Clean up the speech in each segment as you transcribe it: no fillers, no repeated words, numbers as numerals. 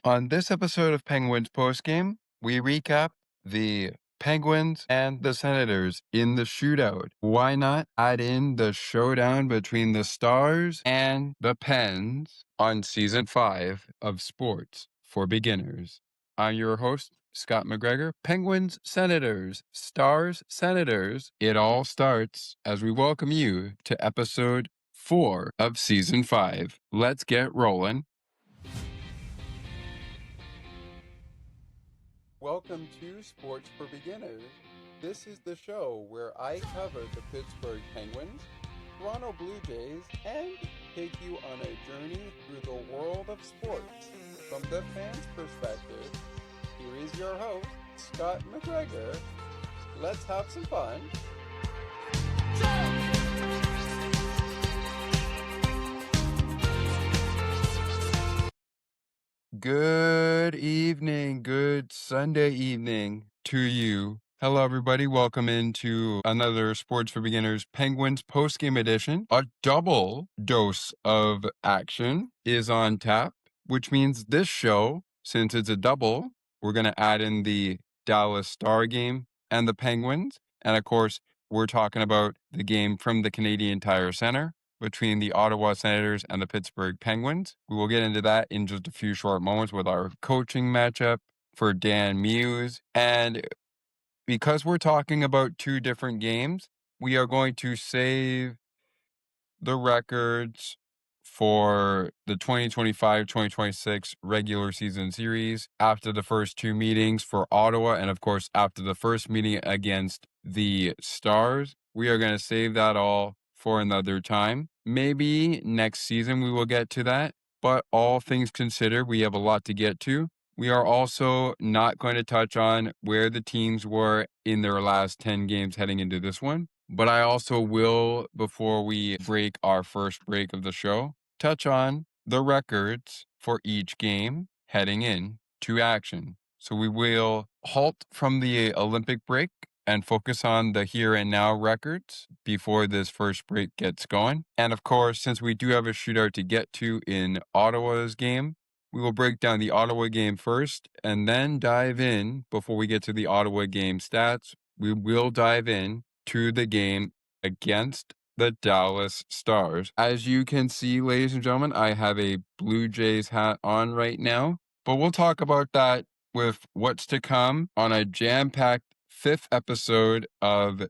On this episode of Penguins Postgame, we recap the Penguins and the Senators in the shootout. Why not add in the showdown between the Stars and the Pens on Season 5 of Sports for Beginners? I'm your host, Scott McGregor. Penguins, Senators, Stars, Senators. It all starts as we welcome you to Episode 4 of Season 5. Let's get rolling. Welcome to Sports for Beginners. This is the show where I cover the Pittsburgh Penguins, Toronto Blue Jays, and take you on a journey through the world of sports. From the fans' perspective, here is your host, Scott McGregor. Let's have some fun. Good evening, good Sunday evening to you. Hello, everybody. Welcome into another Sports for Beginners Penguins postgame edition. A double dose of action is on tap, which means this show, since it's a double, we're going to add in the Dallas Star game and the Penguins. And of course, we're talking about the game from the Canadian Tire Center between the Ottawa Senators and the Pittsburgh Penguins. We will get into that in just a few short moments with our coaching matchup for Dan Muse. And because we're talking about two different games, we are going to save the records for the 2025-2026 regular season series after the first two meetings for Ottawa, and of course after the first meeting against the Stars. We are going to save that all for another time. Maybe next season we will get to that, but all things considered, we have a lot to get to. We are also not going to touch on where the teams were in their last 10 games heading into this one. But I also will, before we break our first break of the show, touch on the records for each game heading in to action. So we will halt from the Olympic break and focus on the here and now records before this first break gets going. And of course, since we do have a shootout to get to in Ottawa's game, we will break down the Ottawa game first and then dive in, before we get to the Ottawa game stats, we will dive in to the game against the Dallas Stars. As you can see, ladies and gentlemen, I have a Blue Jays hat on right now, but we'll talk about that with what's to come on a jam-packed fifth episode of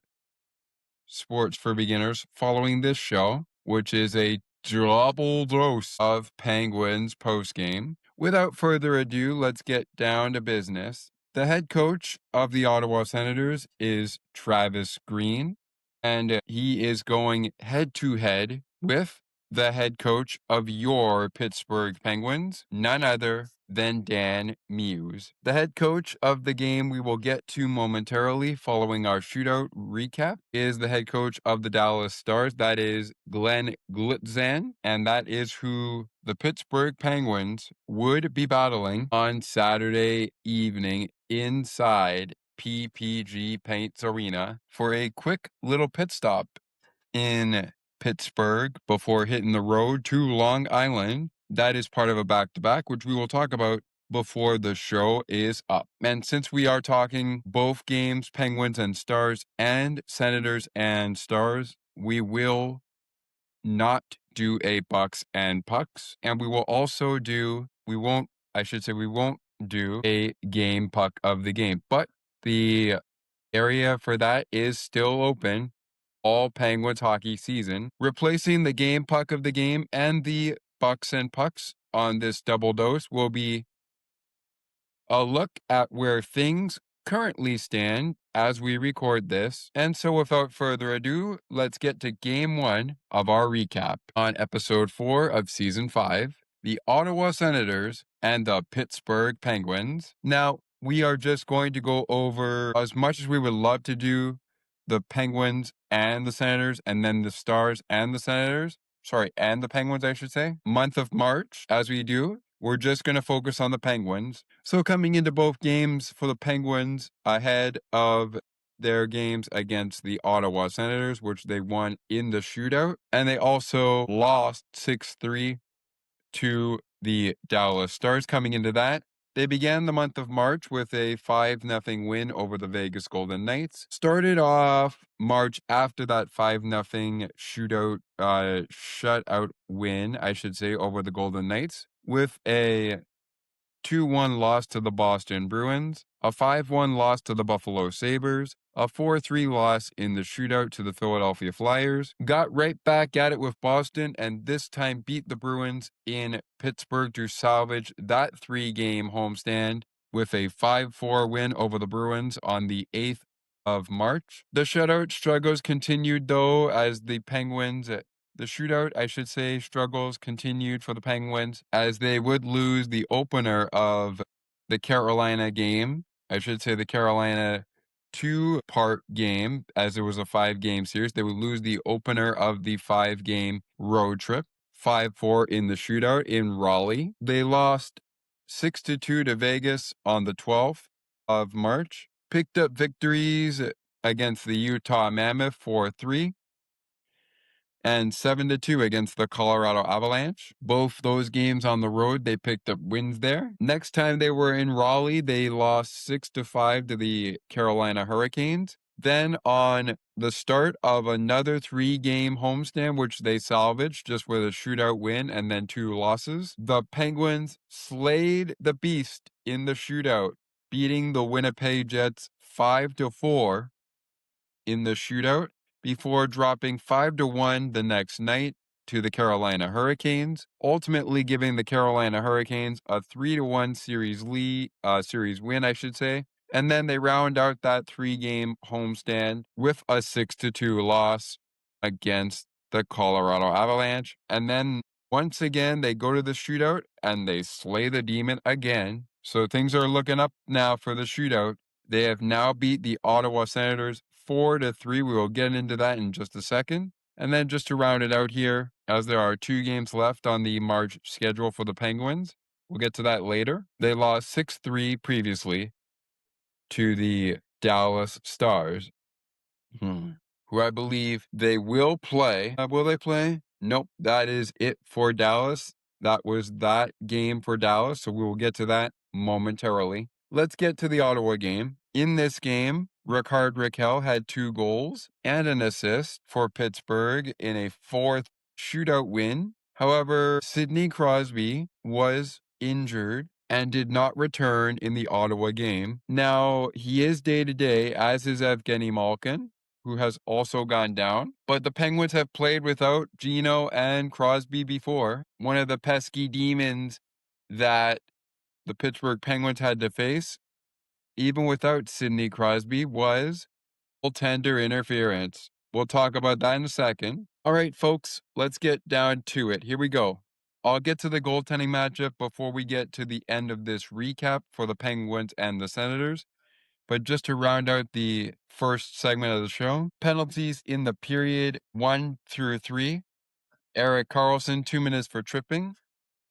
Sports for Beginners following this show, which is a double dose of Penguins postgame. Without further ado, let's get down to business. The head coach of the Ottawa Senators is Travis Green, and he is going head-to-head with the head coach of your Pittsburgh Penguins, none other than Dan Muse. The head coach of the game we will get to momentarily following our shootout recap is the head coach of the Dallas Stars. That is Glenn Glitzan, and that is who the Pittsburgh Penguins would be battling on Saturday evening inside PPG Paints Arena for a quick little pit stop in Pittsburgh before hitting the road to Long Island. That is part of a back-to-back, which we will talk about before the show is up. And since we are talking both games, Penguins and Stars, and Senators and Stars, we will not do a Bucks and Pucks. And we will also we won't do a game puck of the game. But the area for that is still open all Penguins hockey season. Replacing the game puck of the game and the Bucks and Pucks on this double dose will be a look at where things currently stand as we record this. And so without further ado, let's get to game one of our recap on episode 4 of season 5, the Ottawa Senators and the Pittsburgh Penguins. Now, we are just going to go over, as much as we would love to do, the Penguins and the Senators, and then the Stars and the Senators. And the Penguins, I should say. Month of March, as we do. We're just going to focus on the Penguins. So coming into both games for the Penguins ahead of their games against the Ottawa Senators, which they won in the shootout. And they also lost 6-3 to the Dallas Stars. Coming into that, they began the month of March with a 5-0 win over the Vegas Golden Knights. Started off March after that 5-0 shutout win, I should say, over the Golden Knights with a 2-1 loss to the Boston Bruins, a 5-1 loss to the Buffalo Sabres, a 4-3 loss in the shootout to the Philadelphia Flyers, got right back at it with Boston, and this time beat the Bruins in Pittsburgh to salvage that 3-game homestand with a 5-4 win over the Bruins on the 8th of March. The shutout struggles continued, though, as the Penguins... The shootout, I should say, struggles continued for the Penguins as they would lose the opener of the Carolina game. I should say the Carolina 2-part game, as it was a 5-game series. They would lose the opener of the 5-game road trip, 5-4 in the shootout in Raleigh. They lost 6-2 to Vegas on the 12th of March. Picked up victories against the Utah Mammoth 4-3. And 7-2 against the Colorado Avalanche. Both those games on the road, they picked up wins there. Next time they were in Raleigh, they lost 6-5 to the Carolina Hurricanes. Then on the start of another 3-game homestand, which they salvaged just with a shootout win and then 2 losses, the Penguins slayed the beast in the shootout, beating the Winnipeg Jets 5-4 in the shootout, before dropping 5-1 the next night to the Carolina Hurricanes, ultimately giving the Carolina Hurricanes a 3-1 series win, I should say. And then they round out that 3-game homestand with a 6-2 loss against the Colorado Avalanche. And then once again, they go to the shootout and they slay the demon again. So things are looking up now for the shootout. They have now beat the Ottawa Senators 4-3. We will get into that in just a second. And then just to round it out here, as there are 2 games left on the March schedule for the Penguins, we'll get to that later. They lost 6-3 previously to the Dallas Stars, who I believe they will play. Will they play? Nope, that is it for Dallas. That was that game for Dallas, so we will get to that momentarily. Let's get to the Ottawa game. In this game, Raquel had 2 goals and an assist for Pittsburgh in a 4th shootout win. However, Sidney Crosby was injured and did not return in the Ottawa game. Now, he is day-to-day, as is Evgeny Malkin, who has also gone down. But the Penguins have played without Gino and Crosby before. One of the pesky demons that the Pittsburgh Penguins had to face, even without Sidney Crosby, was goaltender interference. We'll talk about that in a second. All right, folks, let's get down to it. Here we go. I'll get to the goaltending matchup before we get to the end of this recap for the Penguins and the Senators. But just to round out the first segment of the show, penalties in the period 1 through 3. Erik Karlsson, 2 minutes for tripping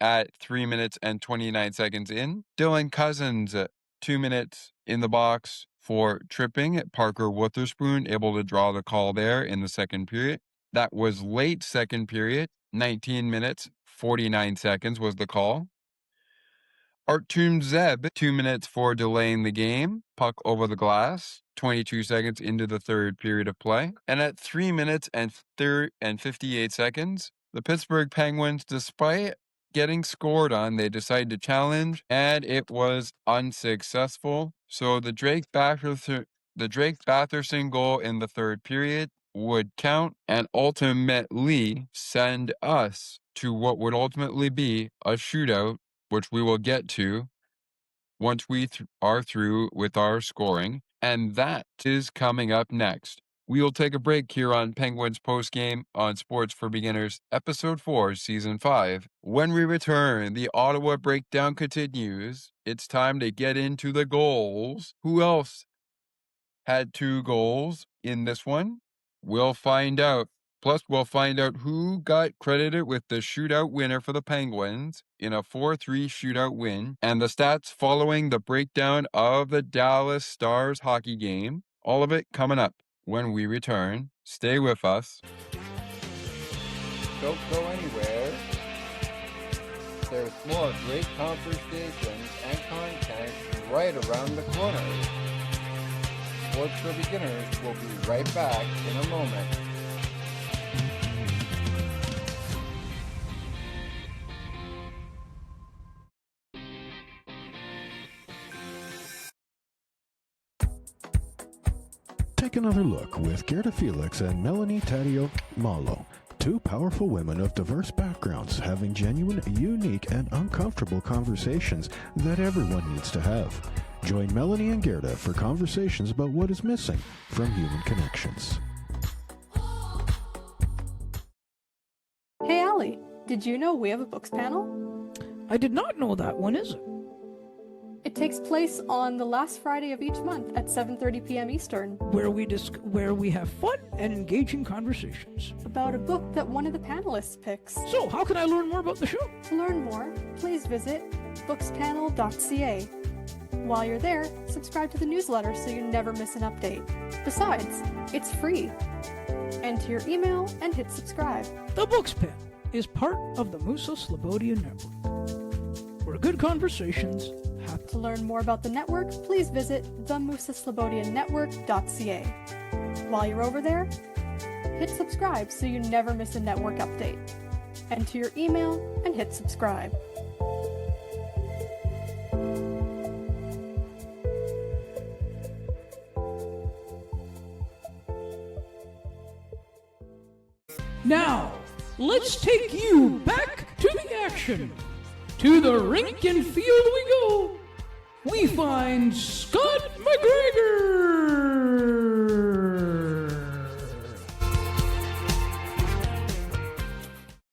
at 3 minutes and 29 seconds in. Dylan Cousins, 2 minutes in the box for tripping. Parker Witherspoon able to draw the call there in the second period. That was late second period. 19 minutes, 49 seconds was the call. Artem Zeb, 2 minutes for delaying the game. Puck over the glass, 22 seconds into the third period of play. And at 3 minutes and 58 seconds, the Pittsburgh Penguins, despite getting scored on, they decided to challenge, and it was unsuccessful. So the Drake Batherson goal in the third period would count and ultimately send us to what would ultimately be a shootout, which we will get to once we are through with our scoring. And that is coming up next. We will take a break here on Penguins Postgame on Sports for Beginners, Episode 4, Season 5. When we return, the Ottawa breakdown continues. It's time to get into the goals. Who else had 2 goals in this one? We'll find out. Plus, we'll find out who got credited with the shootout winner for the Penguins in a 4-3 shootout win, and the stats following the breakdown of the Dallas Stars hockey game. All of it coming up when we return. Stay with us. Don't go anywhere. there's more great conversations and content right around the corner. Sports for Beginners will be right back in a moment. Take another look with Gerda Felix and Melanie Taddeo Malo, two powerful women of diverse backgrounds having genuine, unique, and uncomfortable conversations that everyone needs to have. Join Melanie and Gerda for conversations about what is missing from human connections. Hey Allie, did you know we have a books panel? I did not know that. When is it? It takes place on the last Friday of each month at 7:30 p.m. Eastern. Where we have fun and engaging conversations about a book that one of the panelists picks. So, how can I learn more about the show? To learn more, please visit bookspanel.ca. While you're there, subscribe to the newsletter so you never miss an update. Besides, it's free. Enter your email and hit subscribe. The Books Panel is part of the Musa Slobodian Network, where good conversations happen. To learn more about the network, please visit themusaslobodiannetwork.ca. While you're over there, hit subscribe so you never miss a network update. Enter your email and hit subscribe. Now, let's take you back to the action. To the rink and field we go. We find Scott McGregor.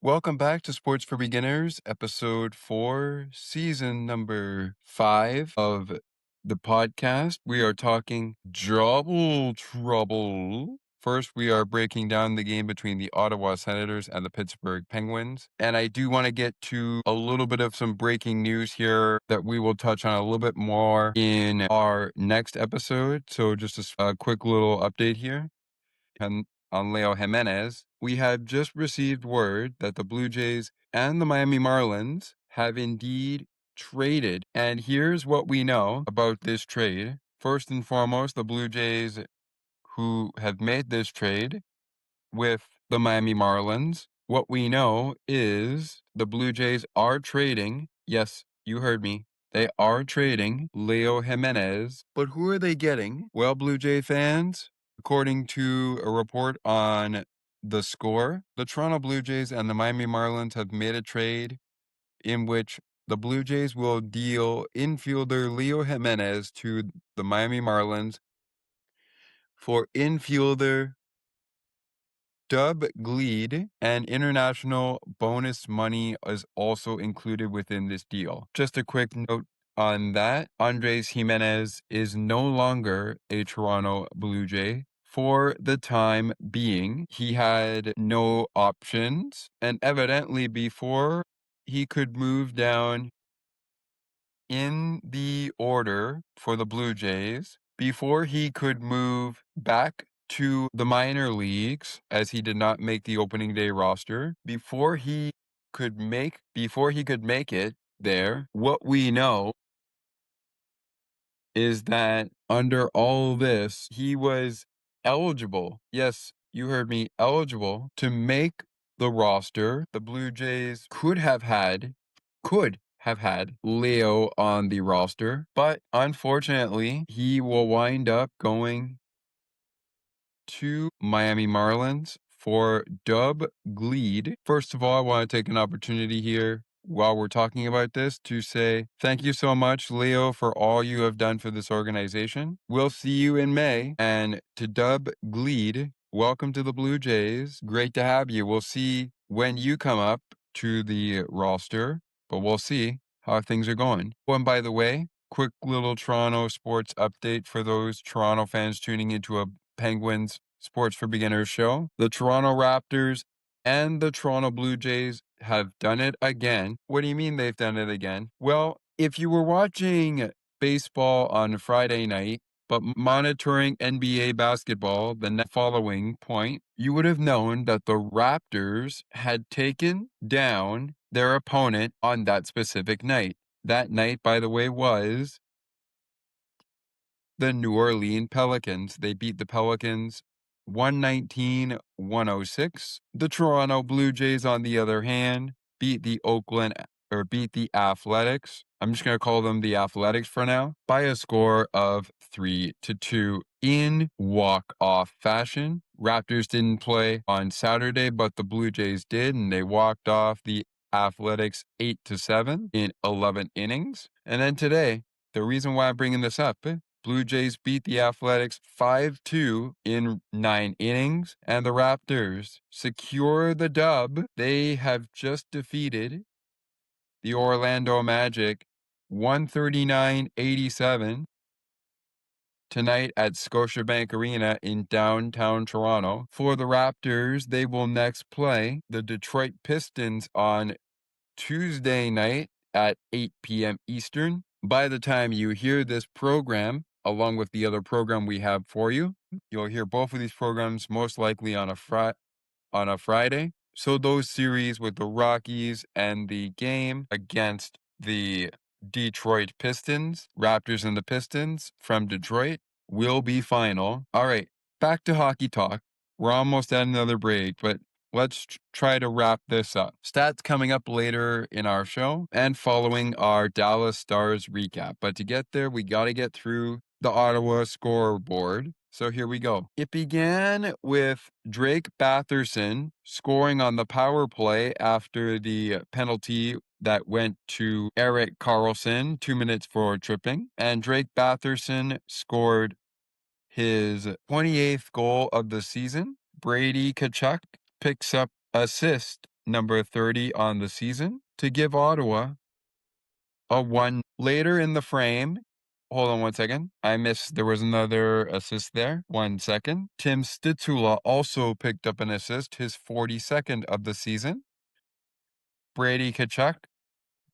Welcome back to Sports for Beginners, episode 4, season number 5 of the podcast. We are talking double trouble. First, we are breaking down the game between the Ottawa Senators and the Pittsburgh Penguins. And I do want to get to a little bit of some breaking news here that we will touch on a little bit more in our next episode. So just a quick little update here. And on Leo Jimenez, we have just received word that the Blue Jays and the Miami Marlins have indeed traded. And here's what we know about this trade. First and foremost, the Blue Jays, who have made this trade with the Miami Marlins, what we know is the Blue Jays are trading, yes, you heard me, they are trading Leo Jimenez. But who are they getting? Well, Blue Jay fans, according to a report on The Score, the Toronto Blue Jays and the Miami Marlins have made a trade in which the Blue Jays will deal infielder Leo Jimenez to the Miami Marlins for infielder Dub Gleed, and international bonus money is also included within this deal. Just a quick note on that. Andres Jimenez is no longer a Toronto Blue Jay. For the time being, he had no options, and evidently before he could move down in the order for the Blue Jays, before he could move back to the minor leagues, as he did not make the opening day roster, before he could make it there, what we know is that under all this, he was eligible. Yes, you heard me, eligible to make the roster. The Blue Jays could have had Leo on the roster, but unfortunately, he will wind up going to Miami Marlins for Dub Gleed. First of all, I want to take an opportunity here while we're talking about this to say thank you so much, Leo, for all you have done for this organization. We'll see you in May. And to Dub Gleed, welcome to the Blue Jays. Great to have you. We'll see when you come up to the roster, but we'll see how things are going. Oh, and by the way, quick little Toronto sports update for those Toronto fans tuning into a Penguins Sports for Beginners show. The Toronto Raptors and the Toronto Blue Jays have done it again. What do you mean they've done it again? Well, if you were watching baseball on Friday night, but monitoring NBA basketball the following point, you would have known that the Raptors had taken down their opponent on that specific night. That night, by the way, was the New Orleans Pelicans. They beat the Pelicans 119-106. The Toronto Blue Jays, on the other hand, beat the Athletics. I'm just going to call them the Athletics for now, by a score of 3-2 in walk-off fashion. Raptors didn't play on Saturday, but the Blue Jays did, and they walked off the Athletics 8-7 in 11 innings. And then today, the reason why I'm bringing this up, Blue Jays beat the Athletics 5-2 in 9 innings, and the Raptors secure the dub. They have just defeated the Orlando Magic 139-87 tonight at Scotiabank Arena in downtown Toronto. For the Raptors, they will next play the Detroit Pistons on Tuesday night at 8 p.m. Eastern. By the time you hear this program, along with the other program we have for you, you'll hear both of these programs most likely on a Friday. So those series with the Rockies and the game against the Detroit Pistons, Raptors and the Pistons from Detroit, will be final. All right, back to hockey talk. We're almost at another break, but let's try to wrap this up. Stats coming up later in our show and following our Dallas Stars recap. But to get there, we got to get through the Ottawa scoreboard. So here we go. It began with Drake Batherson scoring on the power play after the penalty that went to Erik Karlsson, 2 minutes for tripping. And Drake Batherson scored his 28th goal of the season. Brady Tkachuk picks up assist number 30 on the season to give Ottawa a 1. Later in the frame, hold on 1 second. I missed, there was another assist there. 1 second. Tim Stützle also picked up an assist, his 42nd of the season. Brady Tkachuk,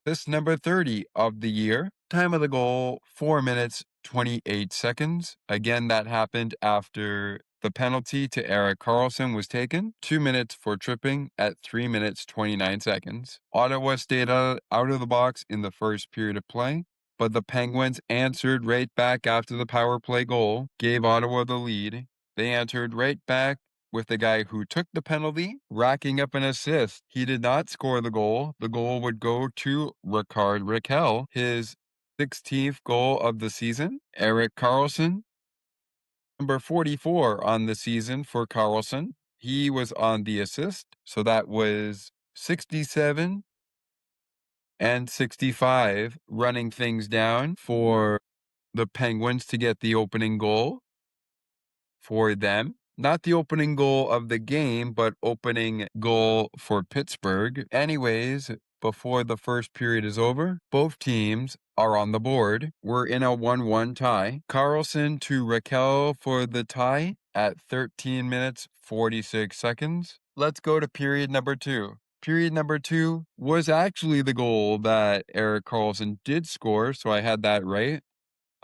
this number 30 of the year. Time of the goal, 4 minutes, 28 seconds. Again, that happened after the penalty to Erik Karlsson was taken. 2 minutes for tripping at 3 minutes, 29 seconds. Ottawa stayed out of the box in the first period of play, but the Penguins answered right back after the power play goal, gave Ottawa the lead. They answered right back with the guy who took the penalty, racking up an assist. He did not score the goal. The goal would go to Ricard, Raquel, his 16th goal of the season. Erik Karlsson, number 44 on the season for Karlsson. He was on the assist, so that was 67 and 65, running things down for the Penguins to get the opening goal for them. Not the opening goal of the game, but opening goal for Pittsburgh. Anyways, before the first period is over, both teams are on the board. We're in a 1-1 tie. Karlsson to Raquel for the tie at 13 minutes, 46 seconds. Let's go to period number 2. Period number 2 was actually the goal that Erik Karlsson did score, so I had that right.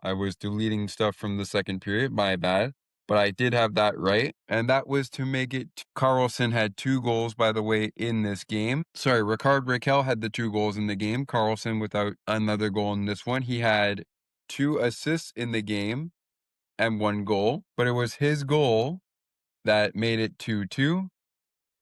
I was deleting stuff from the second period, my bad. But I did have that right, and that was to make it. Karlsson had 2 goals, by the way, in this game. Sorry, Ricard Raquel had the 2 goals in the game. Karlsson without another goal in this one. He had 2 assists in the game and 1 goal, but it was his goal that made it 2-2.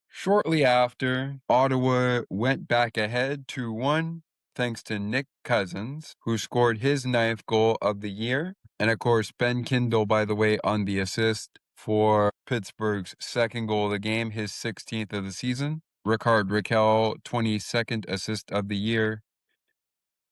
Shortly after, Ottawa went back ahead 2-1, thanks to Nick Cousins, who scored his 9th goal of the year. And of course, Ben Kindle, by the way, on the assist for Pittsburgh's 2nd goal of the game, his 16th of the season. Ricard Raquel, 22nd assist of the year.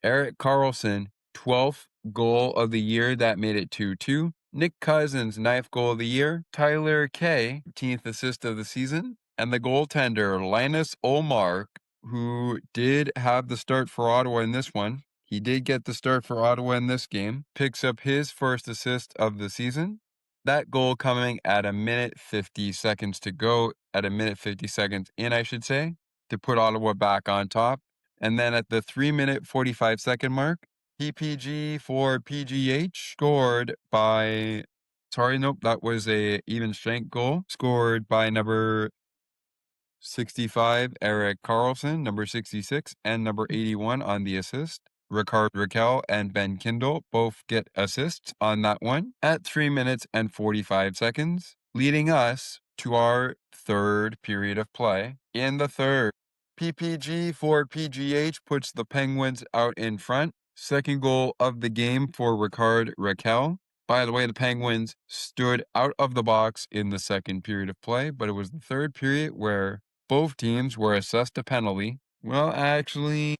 Erik Karlsson, 12th goal of the year, that made it 2-2. Nick Cousins, 9th goal of the year. Tyler Kay, 15th assist of the season. And the goaltender, Linus Ullmark, who did have the start for Ottawa in this one. He did get the start for Ottawa in this game. Picks up his first assist of the season. That goal coming at 1 minute 50 seconds to go. At 1 minute 50 seconds in, I should say, to put Ottawa back on top. And then at the 3 minute 45 second mark, PPG for PGH scored by... Sorry, nope, that was a even strength goal. Scored by number 65, Erik Karlsson, number 66, and number 81 on the assist. Ricard, Raquel, and Ben Kindle both get assists on that one at 3 minutes and 45 seconds, leading us to our third period of play. In the third, PPG for PGH puts the Penguins out in front. Second goal of the game for Ricard, Raquel. By the way, the Penguins stood out of the box in the second period of play, but it was the third period where both teams were assessed a penalty. Well, actually,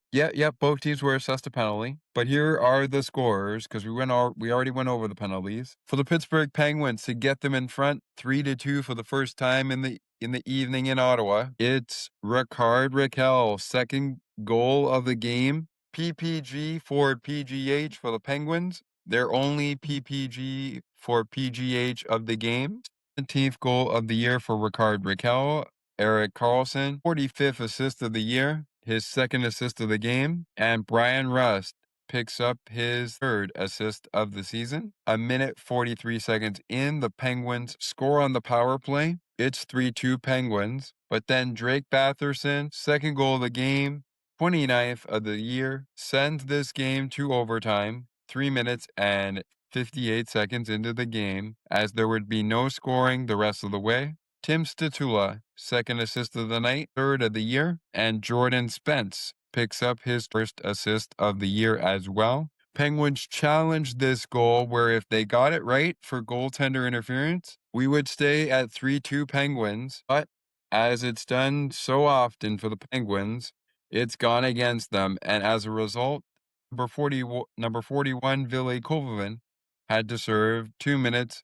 both teams were assessed a penalty. But here are the scores, because we already went over the penalties. For the Pittsburgh Penguins to get them in front 3-2 for the first time in the evening in Ottawa, it's Ricard Raquel, second goal of the game. PPG for PGH for the Penguins. Their only PPG for PGH of the game. 17th goal of the year for Ricard Raquel. Erik Karlsson, 45th assist of the year, his second assist of the game, and Brian Rust picks up his third assist of the season. 1 minute 43 seconds in, the Penguins score on the power play. It's 3-2 Penguins, but then Drake Batherson, second goal of the game, 29th of the year, sends this game to overtime, 3 minutes and 58 seconds into the game, as there would be no scoring the rest of the way. Tim Statula, second assist of the night, third of the year, and Jordan Spence picks up his first assist of the year as well. Penguins challenged this goal where if they got it right for goaltender interference, we would stay at 3-2 Penguins, but as it's done so often for the Penguins, it's gone against them, and as a result, number 41, Ville Kovanen, had to serve 2 minutes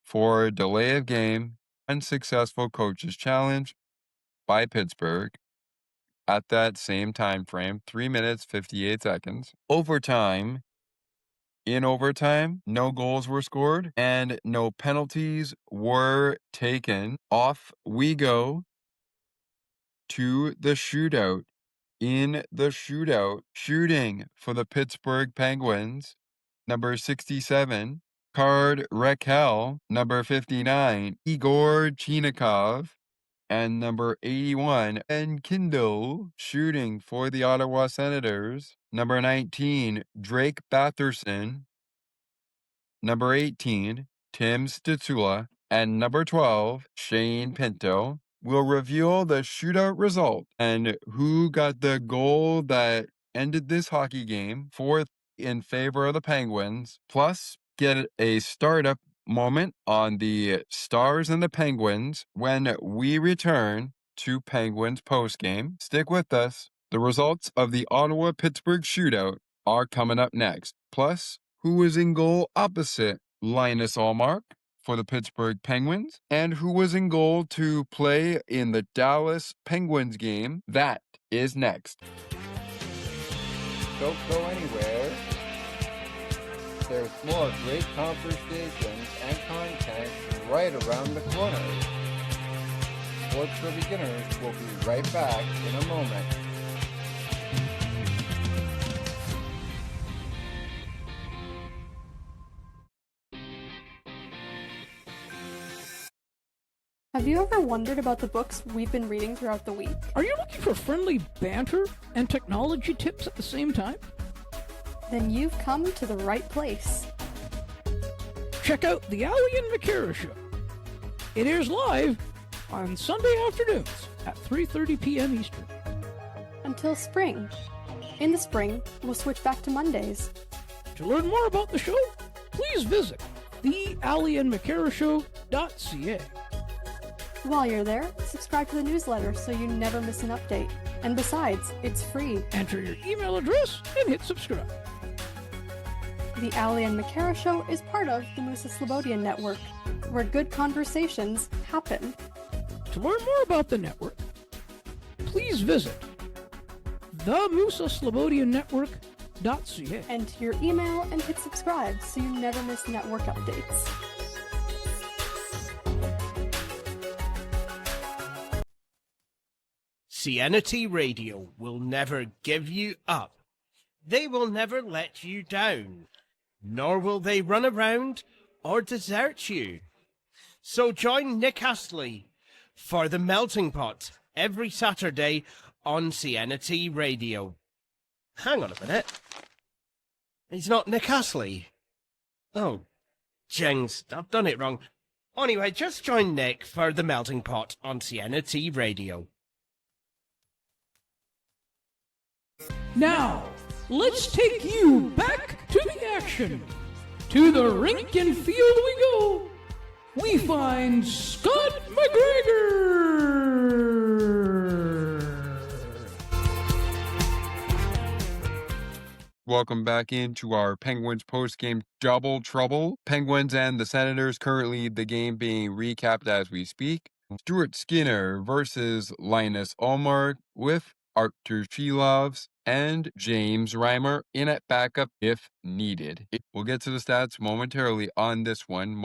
for delay of game. Unsuccessful coaches challenge by Pittsburgh at that same time frame, 3 minutes 58 seconds. In overtime, no goals were scored and no penalties were taken. Off we go to the shootout. In the shootout, shooting for the Pittsburgh Penguins, number 67, Card Raquel, number 59, Igor Chinikov, and number 81, Ben Kindle. Shooting for the Ottawa Senators, number 19, Drake Batherson, number 18, Tim Statula, and number 12, Shane Pinto. We'll reveal the shootout result and who got the goal that ended this hockey game, fourth in favor of the Penguins, plus get a startup moment on the Stars and the Penguins when we return to Penguins postgame. Stick with us. The results of the Ottawa-Pittsburgh shootout are coming up next. Plus, who was in goal opposite Linus Ullmark for the Pittsburgh Penguins, and who was in goal to play in the Dallas Penguins game. That is next. Don't go anywhere. There's more great conversations and content right around the corner. Sports for Beginners will be right back in a moment. Have you ever wondered about the books we've been reading throughout the week? Are you looking for friendly banter and technology tips at the same time? Then you've come to the right place. Check out The Ali and McCara Show. It airs live on Sunday afternoons at 3:30 p.m. Eastern. Until spring. In the spring, we'll switch back to Mondays. To learn more about the show, please visit thealiandmccarashow.ca. While you're there, subscribe to the newsletter so you never miss an update. And besides, it's free. Enter your email address and hit subscribe. The Ali and McCara Show is part of the Musa Slobodian Network, where good conversations happen. To learn more about the network, please visit themusaslobodiannetwork.ca. Enter your email and hit subscribe so you never miss network updates. CNT Radio will never give you up. They will never let you down, nor will they run around or desert you. So join Nick Astley for The Melting Pot every Saturday on CNT Radio. Hang on a minute. He's not Nick Astley. Oh, jings, I've done it wrong. Anyway, just join Nick for The Melting Pot on CNT Radio. Now, let's take you back to the action. To the rink and field we go. We find Scott McGregor. Welcome back into our Penguins post-game double trouble. Penguins and the Senators, currently the game being recapped as we speak. Stuart Skinner versus Linus Ullmark with Artur Shilovs and James Reimer in at backup if needed. We'll get to the stats momentarily on this one,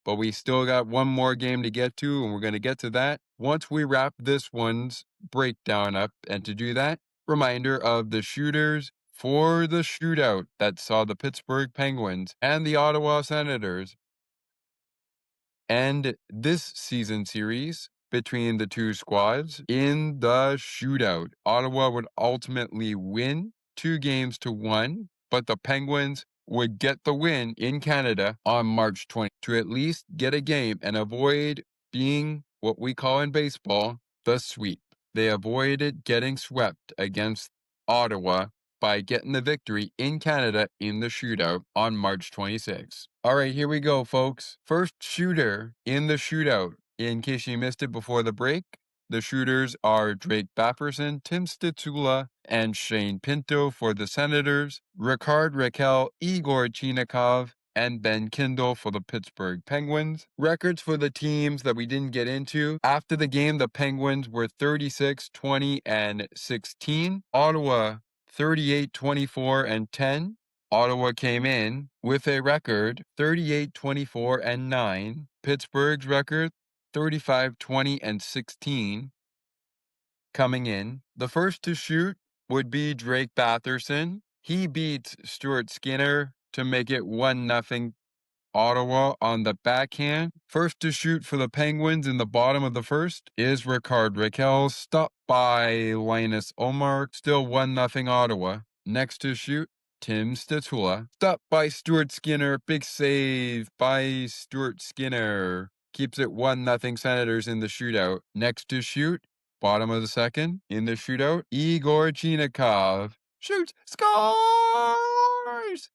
but we still got one more game to get to, and we're going to get to that once we wrap this one's breakdown up. And to do that, reminder of the shooters for the shootout that saw the Pittsburgh Penguins and the Ottawa Senators end this season series between the two squads in the shootout. Ottawa would ultimately win 2-1, but the Penguins would get the win in Canada on March 20 to at least get a game and avoid being what we call in baseball the sweep. They avoided getting swept against Ottawa by getting the victory in Canada in the shootout on March 26. All right, here we go, folks. First shooter in the shootout. In case you missed it before the break, the shooters are Drake Batherson, Tim Stützle, and Shane Pinto for the Senators, Ricard, Raquel, Igor Chinakhov, and Ben Kindle for the Pittsburgh Penguins. Records for the teams that we didn't get into. After the game, the Penguins were 36, 20, and 16. Ottawa 38, 24, and 10. Ottawa came in with a record 38, 24, and 9. Pittsburgh's record 35, 20, and 16 coming in. The first to shoot would be Drake Batherson. He beats Stuart Skinner to make it 1-0 Ottawa on the backhand. First to shoot for the Penguins in the bottom of the first is Ricard. Raquel, stopped by Linus Ullmark, still 1-0 Ottawa. Next to shoot, Tim Stützle, stopped by Stuart Skinner, big save by Stuart Skinner. Keeps it 1-0 Senators in the shootout. Next to shoot, bottom of the second, in the shootout, Igor Chinakhov shoots, scores!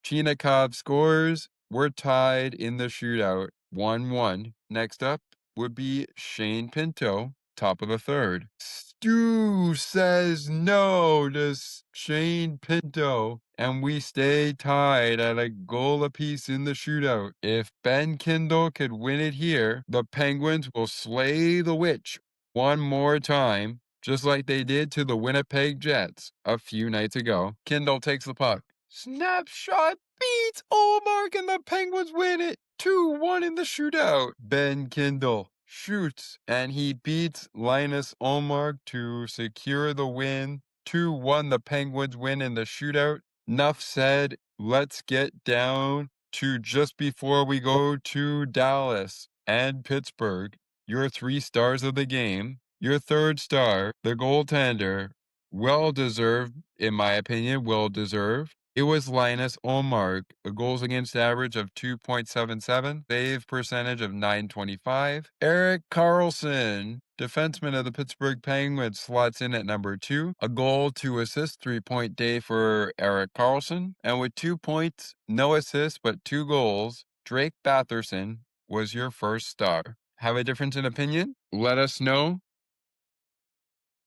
Chinakhov scores. We're tied in the shootout, 1-1. Next up would be Shane Pinto, top of the third. Stu says no to Shane Pinto, and we stay tied at a goal apiece in the shootout. If Ben Kindle could win it here, the Penguins will slay the witch one more time, just like they did to the Winnipeg Jets a few nights ago. Kindle takes the puck. Snapshot beats Ullmark and the Penguins win it 2-1 in the shootout. Ben Kindle shoots and he beats Linus Ullmark to secure the win. 2-1 the Penguins win in the shootout. Enough said. Let's get down to just before we go to Dallas and Pittsburgh. Your 3 stars of the game. Your third star, the goaltender, well-deserved, in my opinion, well-deserved. It was Linus Ullmark, a goals against average of 2.77, save percentage of 925. Erik Karlsson, defenseman of the Pittsburgh Penguins, slots in at number 2. A goal, 2 assists, 3-point day for Erik Karlsson. And with 2 points, no assists, but 2 goals, Drake Batherson was your first star. Have a difference in opinion? Let us know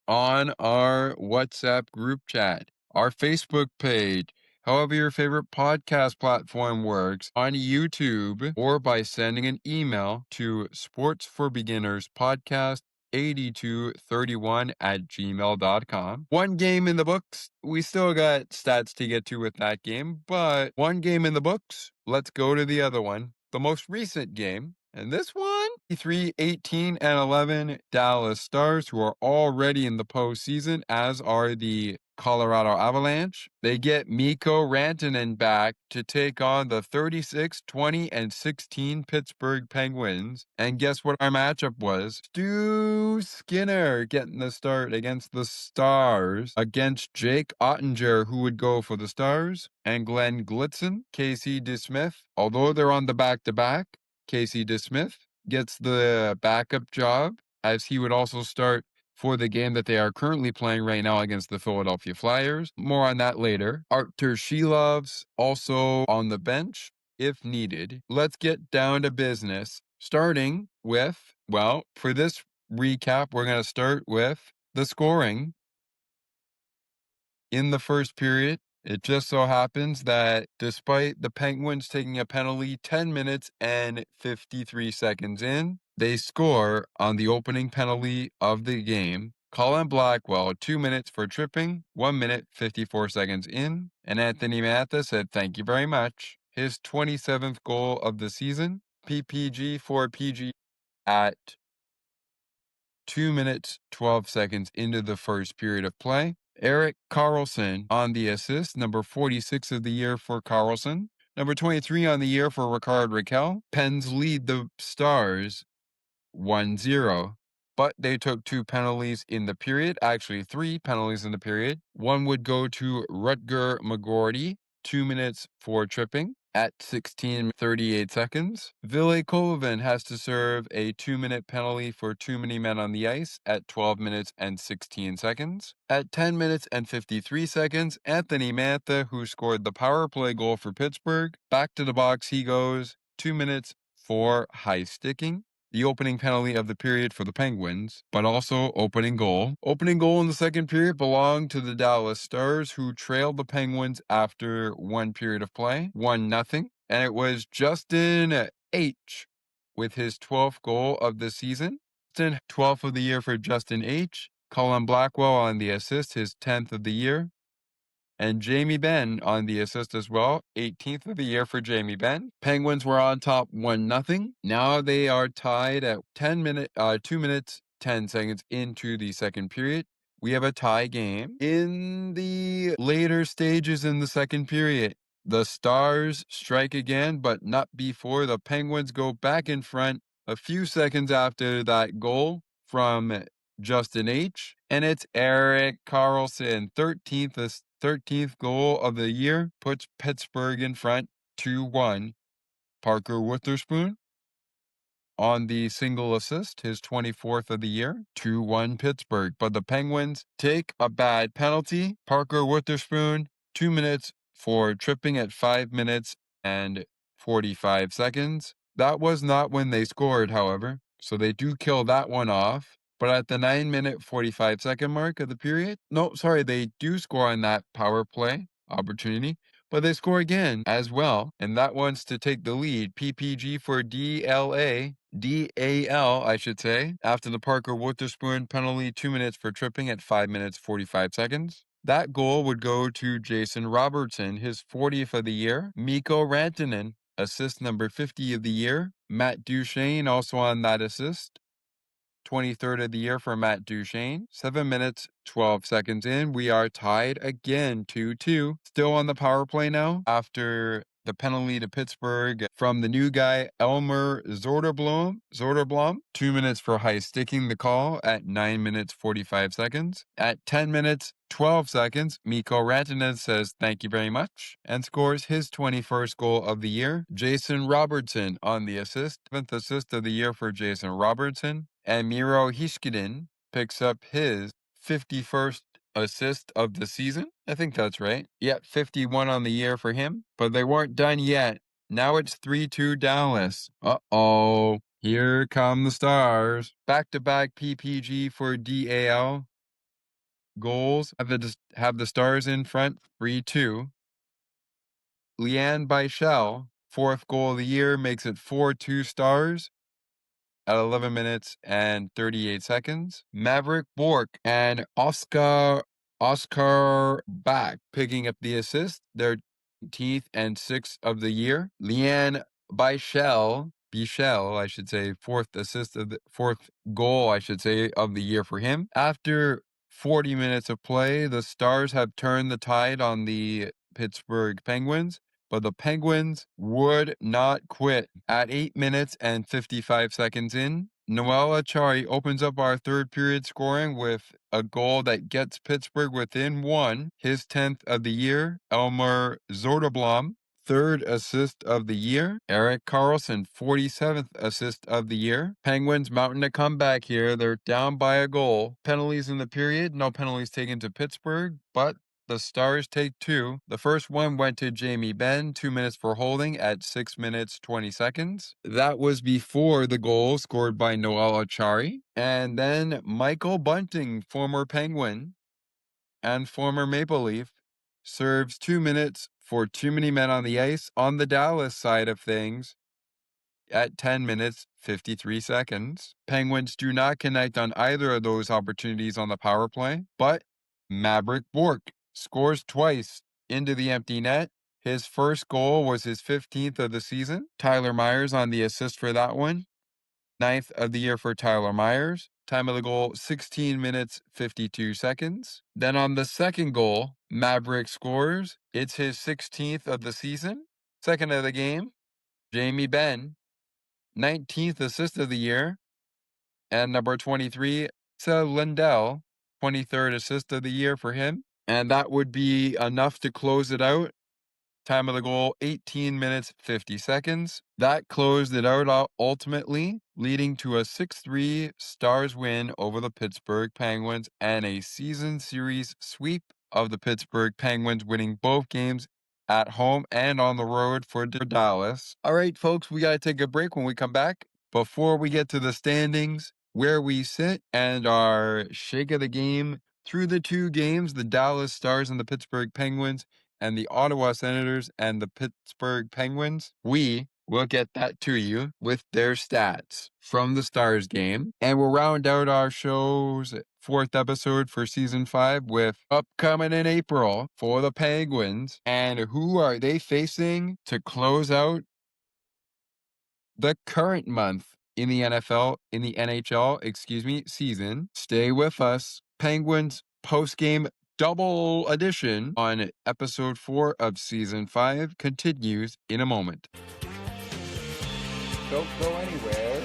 on our WhatsApp group chat, our Facebook page, however your favorite podcast platform works, on YouTube, or by sending an email to sportsforbeginners podcast8231@gmail.com. One game in the books. We still got stats to get to with that game, but one game in the books. Let's go to the other one. The most recent game. And this one, 3, 18, and 11 Dallas Stars, who are already in the postseason, as are the Colorado Avalanche. They get Mikko Rantanen back to take on the 36, 20, and 16 Pittsburgh Penguins. And guess what our matchup was? Stu Skinner getting the start against the Stars against Jake Ottinger, who would go for the Stars, and Glenn Glitzen, Casey DeSmith. Although they're on the back-to-back, Casey DeSmith gets the backup job, as he would also start for the game that they are currently playing right now against the Philadelphia Flyers. More on that later. Artur Shilov's also on the bench if needed. Let's get down to business, starting with, well, for this recap, we're going to start with the scoring in the first period. It just so happens that despite the Penguins taking a penalty 10 minutes and 53 seconds in, they score on the opening penalty of the game. Colin Blackwell, 2 minutes for tripping, 1 minute, 54 seconds in. And Anthony Mantha said, thank you very much. His 27th goal of the season, PPG for PG at 2 minutes, 12 seconds into the first period of play. Erik Karlsson on the assist, number 46 of the year for Karlsson. Number 23 on the year for Ricard Raquel. Pens lead the Stars 1-0, but they took 2 penalties in the period, actually 3 penalties in the period. One would go to Rutger McGorty, 2 minutes for tripping at 16:38 seconds. Ville Koivunen has to serve a 2-minute penalty for too many men on the ice at 12 minutes and 16 seconds. At 10 minutes and 53 seconds, Anthony Mantha, who scored the power play goal for Pittsburgh, back to the box he goes, 2 minutes for high sticking. The opening penalty of the period for the Penguins, but also opening goal. Opening goal in the second period belonged to the Dallas Stars, who trailed the Penguins after 1 period of play, 1-0. And it was Justin H. with his 12th goal of the season. 12th of the year for Justin H. Colin Blackwell on the assist, his 10th of the year. And Jamie Benn on the assist as well, 18th of the year for Jamie Benn. Penguins were on top 1-0. Now they are tied at 2 minutes, 10 seconds into the second period. We have a tie game. In the later stages in the second period, the Stars strike again, but not before the Penguins go back in front a few seconds after that goal from Justin H. And it's Erik Karlsson, 13th goal of the year, puts Pittsburgh in front 2-1. Parker Witherspoon on the single assist, his 24th of the year, 2-1 Pittsburgh. But the Penguins take a bad penalty. Parker Witherspoon, 2 minutes for tripping at 5 minutes and 45 seconds. That was not when they scored, however, so they do kill that one off. But at the 9-minute, 45-second mark of the period, they do score on that power play opportunity, but they score again as well, and that one's to take the lead. PPG for DAL, I should say, after the Parker Witherspoon penalty, 2 minutes for tripping at 5 minutes, 45 seconds. That goal would go to Jason Robertson, his 40th of the year. Mikko Rantanen, assist number 50 of the year. Matt Duchene also on that assist. 23rd of the year for Matt Duchene. 7 minutes, 12 seconds in. We are tied again, 2-2. Still on the power play now after the penalty to Pittsburgh from the new guy, Elmer Zorderblom. 2 minutes for high sticking the call at 9 minutes, 45 seconds. At 10 minutes, 12 seconds, Mikko Rantanen says thank you very much and scores his 21st goal of the year. Jason Robertson on the assist. 7th assist of the year for Jason Robertson. And Miro Heiskanen picks up his 51st assist of the season. I think that's right. Yep, 51 on the year for him. But they weren't done yet. Now it's 3-2 Dallas. Uh-oh. Here come the Stars. Back-to-back PPG for DAL. Goals have the Stars in front, 3-2. Leanne Bichelle, 4th goal of the year, makes it 4-2 Stars at 11 minutes and 38 seconds. Maverick Bork and Oscar Bach picking up the assist, their 18th and 6th of the year. Leanne Bichelle, I should say, 4th goal, I should say, of the year for him. After 40 minutes of play. The Stars have turned the tide on the Pittsburgh Penguins, but the Penguins would not quit. At 8 minutes and 55 seconds in, Noel Acciari opens up our third period scoring with a goal that gets Pittsburgh within one, his 10th of the year. Elmer Zoderblom, third assist of the year. Erik Karlsson, 47th assist of the year. Penguins mounting a comeback here. They're down by a goal. Penalties in the period. No penalties taken to Pittsburgh, but the Stars take two. The first one went to Jamie Benn, 2 minutes for holding at 6 minutes 20 seconds. That was before the goal scored by Noel Acciari. And then Michael Bunting, former Penguin and former Maple Leaf, serves 2 minutes for too many men on the ice on the Dallas side of things at 10 minutes 53 seconds. Penguins do not connect on either of those opportunities on the power play, but Maverick Bourque scores twice into the empty net. His first goal was his 15th of the season. Tyler Myers on the assist for that one. 9th of the year for Tyler Myers. Time of the goal, 16 minutes, 52 seconds. Then on the second goal, Maverick scores. It's his 16th of the season. Second of the game, Jamie Benn. 19th assist of the year. And number 23, Seth Lindell. 23rd assist of the year for him. And that would be enough to close it out. Time of the goal, 18 minutes, 50 seconds. That closed it out ultimately, leading to a 6-3 Stars win over the Pittsburgh Penguins and a season series sweep of the Pittsburgh Penguins, winning both games at home and on the road for Dallas. All right, folks, we got to take a break. When we come back, before we get to the standings, where we sit, and our shake of the game through the two games, the Dallas Stars and the Pittsburgh Penguins, and the Ottawa Senators and the Pittsburgh Penguins, we will get that to you with their stats from the Stars game. And we'll round out our show's fourth episode for season 5 with upcoming in April for the Penguins. And who are they facing to close out the current month in the NHL season? Stay with us. Penguins post-game double edition on episode 4 of season 5 continues in a moment. Don't go anywhere.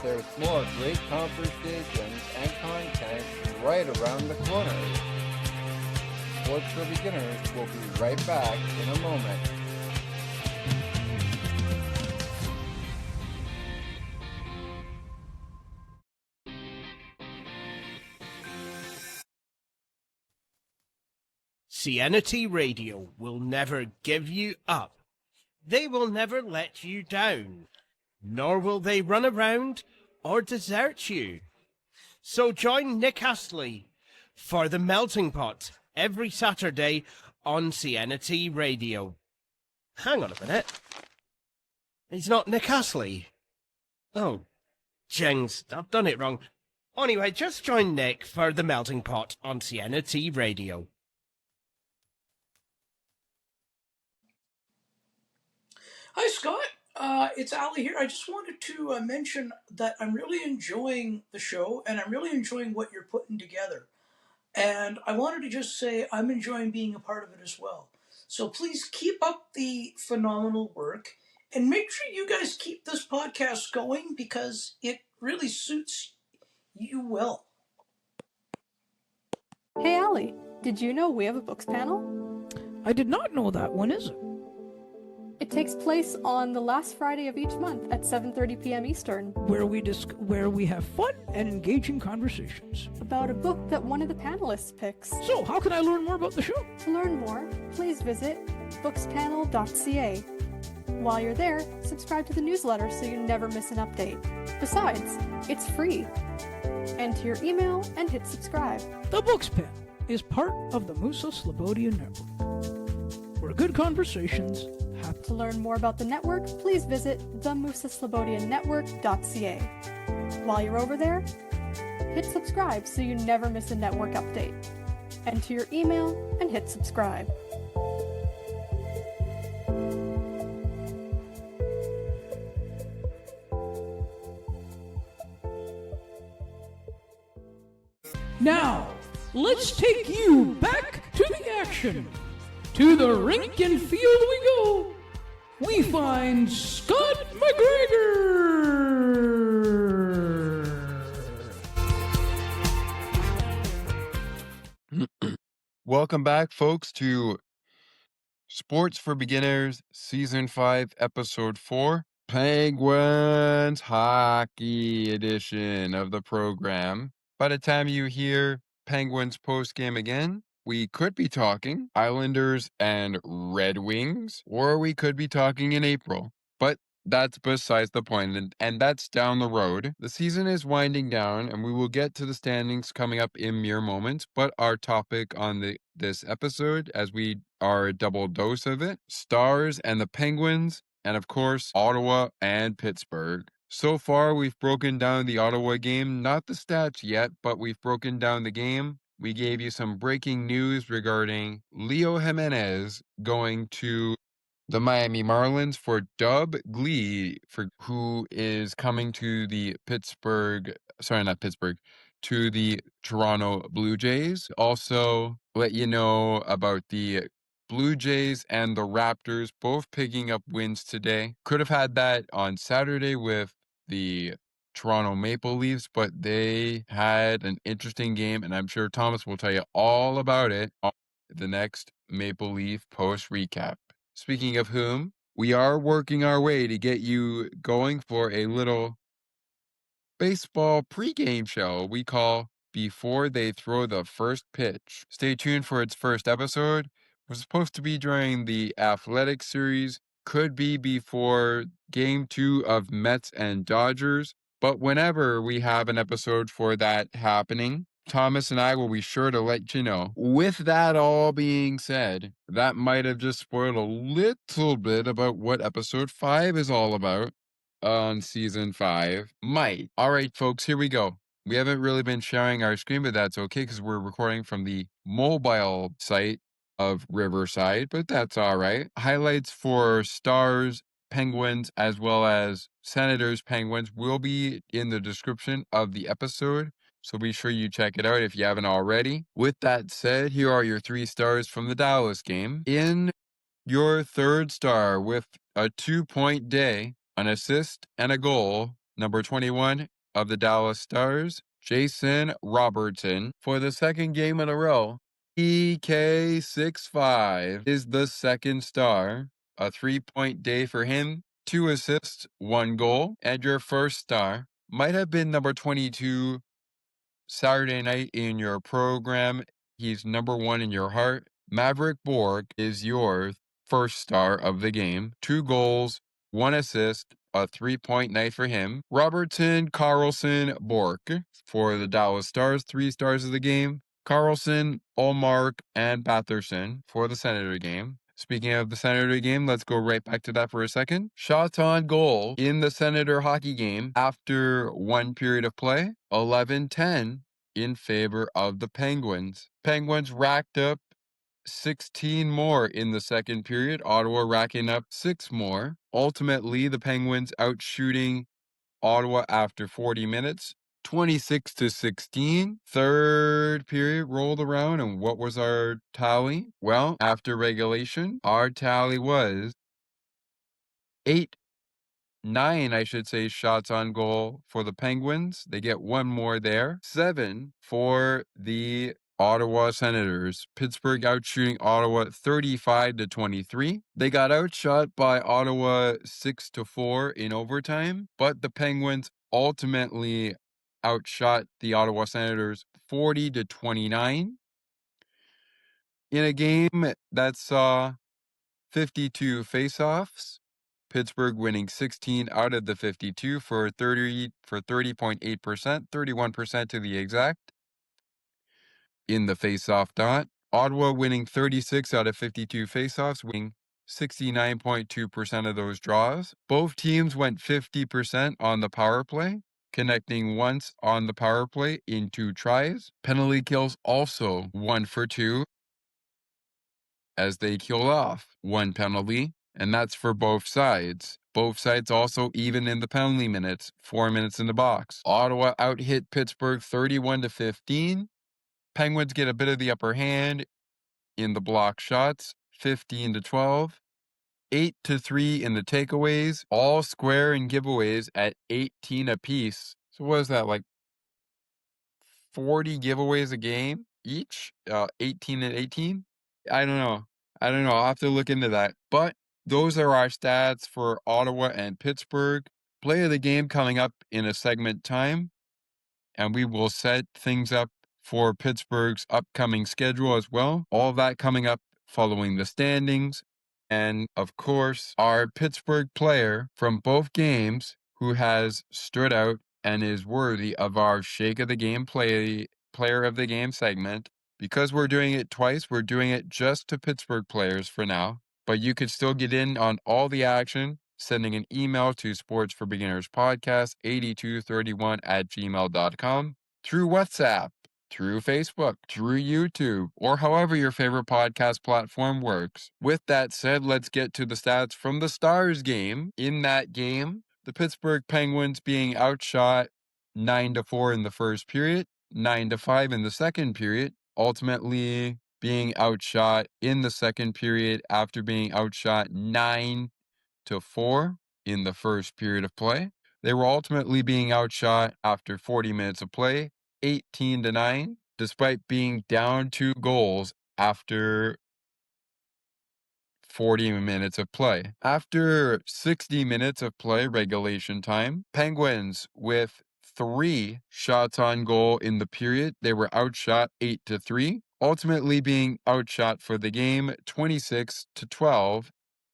There's more great conversations and content right around the corner. Sports for Beginners will be right back in a moment. CNT Radio will never give you up. They will never let you down, nor will they run around or desert you. So join Nick Astley for The Melting Pot every Saturday on CNT Radio. Hang on a minute. He's not Nick Astley. Oh, jings, I've done it wrong. Anyway, just join Nick for The Melting Pot on CNT Radio. Hi, Scott. It's Ali here. I just wanted to mention that I'm really enjoying the show, and I'm really enjoying what you're putting together. And I wanted to just say I'm enjoying being a part of it as well. So please keep up the phenomenal work, and make sure you guys keep this podcast going because it really suits you well. Hey, Allie, did you know we have a books panel? I did not know that. When is it? It takes place on the last Friday of each month at 7:30 p.m. Eastern. Where we have fun and engaging conversations about a book that one of the panelists picks. So, how can I learn more about the show? To learn more, please visit bookspanel.ca. While you're there, subscribe to the newsletter so you never miss an update. Besides, it's free. Enter your email and hit subscribe. The Books Panel is part of the Musa Slobodian Network, where good conversations happen. To learn more about the network, please visit themusaslobodiannetwork.ca. While you're over there, hit subscribe so you never miss a network update. Enter your email and hit subscribe. Now, let's take you back to the action. To the rink and field we go. We find Scott McGregor. Welcome back, folks, to Sports for Beginners, Season 5, Episode 4, Penguins Hockey Edition of the program. By the time you hear Penguins postgame again, we could be talking Islanders and Red Wings, or we could be talking in April. But that's besides the point, and that's down the road. The season is winding down, and we will get to the standings coming up in mere moments. But our topic on this episode, as we are a double dose of it, Stars and the Penguins, and of course, Ottawa and Pittsburgh. So far, we've broken down the Ottawa game, not the stats yet, but we've broken down the game. We gave you some breaking news regarding Leo Jimenez going to the Miami Marlins for Dub Glee, who is coming to the to the Toronto Blue Jays. Also, let you know about the Blue Jays and the Raptors both picking up wins today. Could have had that on Saturday with the Toronto Maple Leafs, but they had an interesting game, and I'm sure Thomas will tell you all about it on the next Maple Leaf post recap. Speaking of whom, we are working our way to get you going for a little baseball pregame show we call Before They Throw the First Pitch. Stay tuned for its first episode. We're supposed to be during the Athletic Series, could be before Game 2 of Mets and Dodgers, but whenever we have an episode for that happening, Thomas and I will be sure to let you know. With that all being said, that might have just spoiled a little bit about what episode 5 is all about on season 5. Might. All right, folks, here we go. We haven't really been sharing our screen, but that's okay because we're recording from the mobile site of Riverside, but that's all right. Highlights for Stars, Penguins, as well as Senators, Penguins will be in the description of the episode. So be sure you check it out if you haven't already. With that said, here are your 3 stars from the Dallas game. In your 3rd star with a 2-point day, an assist, and a goal, number 21 of the Dallas Stars, Jason Robertson. For the 2nd game in a row, EK65 is the 2nd star, a 3-point day for him, 2 assists, 1 goal, and your 1st star might have been number 22 Saturday night in your program. He's number 1 in your heart. Maverick Bork is your 1st star of the game. 2 goals, 1 assist, a 3-point night for him. Robertson, Carlson, Bork for the Dallas Stars, 3 stars of the game. Carlson, Ullmark, and Batherson for the Senator game. Speaking of the Senator game, let's go right back to that for a second. Shots on goal in the Senator hockey game after 1 period of play, 11-10 in favor of the Penguins. Penguins racked up 16 more in the 2nd period, Ottawa racking up 6 more. Ultimately, the Penguins outshooting Ottawa after 40 minutes, 26-16. 3rd period rolled around, and what was our tally? Well, after regulation, our tally was 9, I should say, shots on goal for the Penguins. They get 1 more there. 7 for the Ottawa Senators. Pittsburgh outshooting Ottawa 35-23. They got outshot by Ottawa 6-4 in overtime, but the Penguins ultimately outshot the Ottawa Senators 40-29 in a game that saw 52 faceoffs. Pittsburgh winning 16 out of the 52 for 30.8%, 31% to the exact in the faceoff dot. Ottawa winning 36 out of 52 faceoffs, winning 69.2% of those draws. Both teams went 50% on the power play, connecting once on the power play in 2 tries. Penalty kills also 1 for 2 as they killed off 1 penalty, and that's for both sides. Both sides also even in the penalty minutes, 4 minutes in the box. Ottawa out-hit Pittsburgh 31-15. Penguins get a bit of the upper hand in the block shots, 15-12. 8-3 in the takeaways, all square in giveaways at 18 apiece. So what is that, like 40 giveaways a game each? 18 and 18? I don't know. I'll have to look into that. But those are our stats for Ottawa and Pittsburgh. Play of the game coming up in a segment time, and we will set things up for Pittsburgh's upcoming schedule as well. All of that coming up following the standings. And of course, our Pittsburgh player from both games who has stood out and is worthy of our Shake of the Game player of the game segment. Because we're doing it twice, we're doing it just to Pittsburgh players for now. But you could still get in on all the action, sending an email to sportsforbeginnerspodcast8231@gmail.com, through WhatsApp, through Facebook, through YouTube, or however your favorite podcast platform works. With that said, let's get to the stats from the Stars game. In that game, the Pittsburgh Penguins being outshot 9-4 in the first period, 9-5 in the second period, ultimately being outshot in the second period after being outshot 9-4 in the first period of play. They were ultimately being outshot after 40 minutes of play, 18-9, despite being down 2 goals after 40 minutes of play. After 60 minutes of play, regulation time, Penguins with 3 shots on goal in the period. They were outshot 8-3, ultimately being outshot for the game 26-12,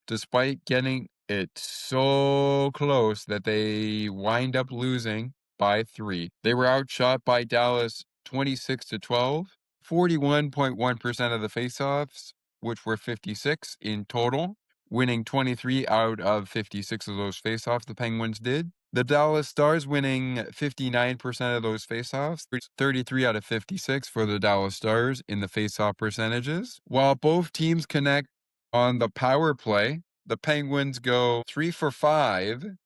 despite getting it so close that they wind up losing by 3. They were outshot by Dallas 26-12, 41.1% of the faceoffs, which were 56 in total, winning 23 out of 56 of those faceoffs the Penguins did. The Dallas Stars winning 59% of those faceoffs, 33 out of 56 for the Dallas Stars in the faceoff percentages. While both teams connect on the power play, the Penguins go 2 for 5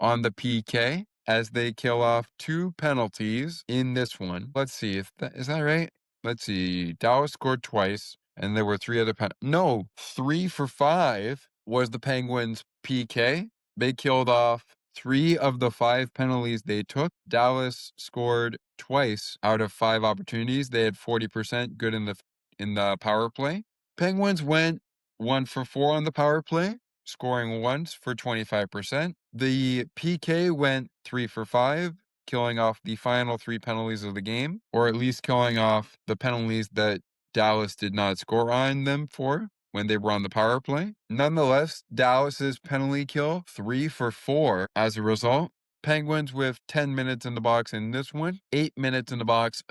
on the PK as they kill off 2 penalties in this one. Let's see if is that right? Let's see. Dallas scored twice, and there were 3 other No, 3 for 5 was the Penguins' PK. They killed off 3 of the 5 penalties they took. Dallas scored twice out of 5 opportunities. They had 40% good in the power play. Penguins went 1 for 4 on the power play, scoring once for 25%. The PK went 3 for 5, killing off the final 3 penalties of the game, or at least killing off the penalties that Dallas did not score on them for when they were on the power play. Nonetheless, Dallas's penalty kill 3 for 4 as a result. Penguins with 10 minutes in the box in this one, 8 minutes in the box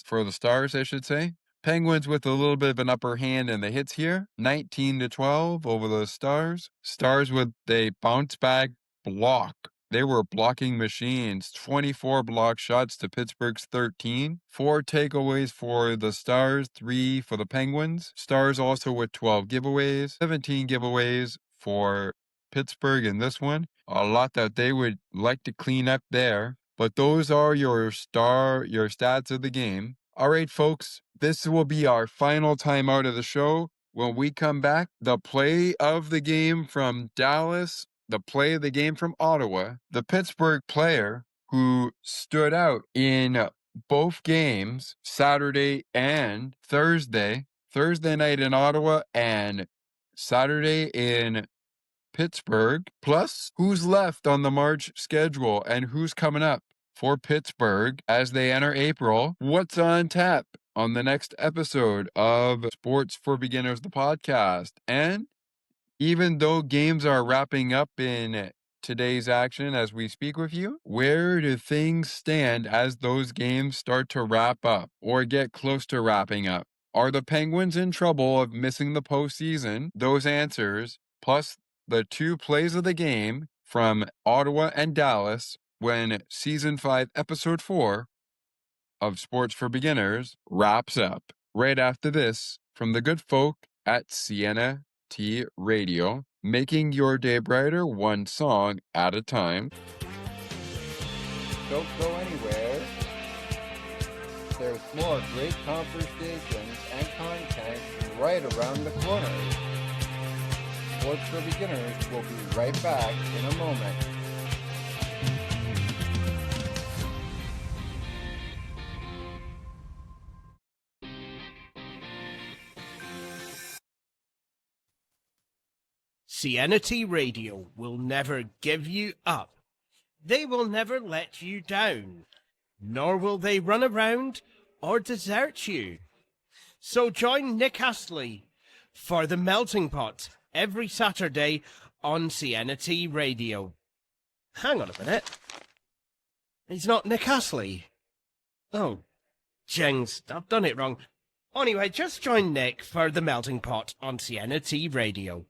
for the Stars, I should say. Penguins with a little bit of an upper hand in the hits here, 19-12 over the Stars. Stars with a bounce back block. They were blocking machines, 24 block shots to Pittsburgh's 13, 4 takeaways for the Stars, 3 for the Penguins. Stars also with 12 giveaways, 17 giveaways for Pittsburgh in this one. A lot that they would like to clean up there, but those are your stats of the game. All right, folks, this will be our final time out of the show. When we come back, the play of the game from Dallas, the play of the game from Ottawa, the Pittsburgh player who stood out in both games, Saturday and Thursday night in Ottawa and Saturday in Pittsburgh, plus who's left on the March schedule and who's coming up for Pittsburgh as they enter April. What's on tap on the next episode of Sports for Beginners, the podcast. And even though games are wrapping up in today's action as we speak with you, where do things stand as those games start to wrap up or get close to wrapping up? Are the Penguins in trouble of missing the postseason? Those answers, plus the 2 plays of the game from Ottawa and Dallas when Season 5, Episode 4 of Sports for Beginners wraps up. Right after this, from the good folk at Sienna T Radio, making your day brighter one song at a time. Don't go anywhere. There's more great conversations and content right around the corner. Sports for Beginners will be right back in a moment. Cianity Radio will never give you up. They will never let you down, nor will they run around or desert you. So join Nick Astley for The Melting Pot every Saturday on Cianity Radio. Hang on a minute. He's not Nick Astley. Oh, jings, I've done it wrong. Anyway, just join Nick for The Melting Pot on Cianity Radio.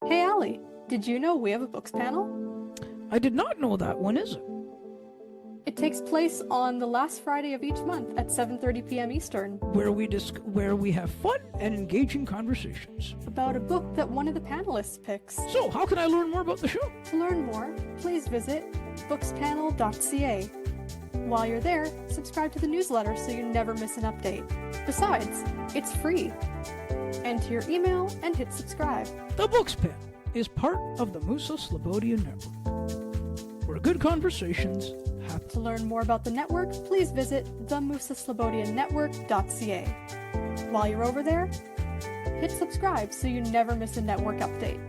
Hey Allie, did you know we have a books panel? I did not know that. When is it? It takes place on the last Friday of each month at 7:30 p.m. Eastern. Where we have fun and engaging conversations. About a book that one of the panelists picks. So, how can I learn more about the show? To learn more, please visit bookspanel.ca. While you're there, subscribe to the newsletter so you never miss an update. Besides, it's free. Enter your email and hit subscribe. The Books Panel is part of the Musa Slobodian Network, where good conversations happen. To learn more about the network, please visit themusaslobodiannetwork.ca. While you're over there, hit subscribe so you never miss a network update.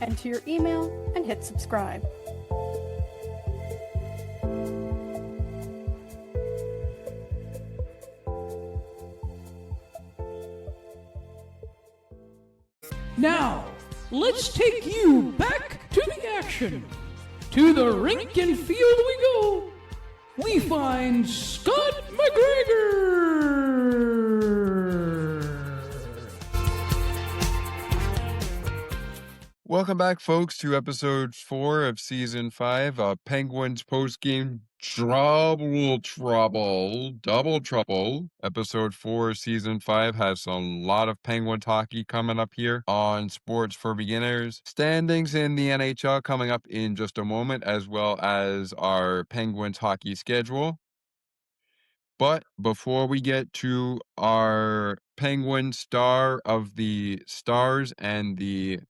Enter your email and hit subscribe. Now, let's take you back to the action. To the rink and field we go. We find Scott McGregor. Welcome back, folks, to episode 4 of season 5. Penguins post-game double trouble. Episode 4, season 5 has a lot of Penguins hockey coming up here on Sports for Beginners. Standings in the NHL coming up in just a moment, as well as our Penguins hockey schedule. But before we get to our Penguin star of the stars and the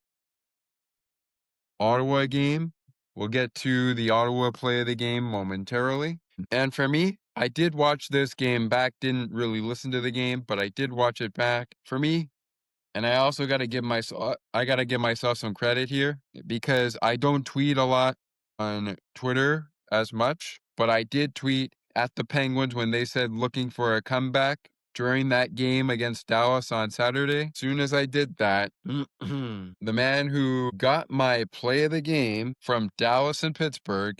Ottawa game, we'll get to the Ottawa play of the game momentarily. And for me, I did watch this game back, didn't really listen to the game, but I did watch it back. For me, and I also got to give myself some credit here, because I don't tweet a lot on Twitter as much, but I did tweet at the Penguins when they said looking for a comeback during that game against Dallas on Saturday. As soon as I did that, the man who got my play of the game from Dallas and Pittsburgh,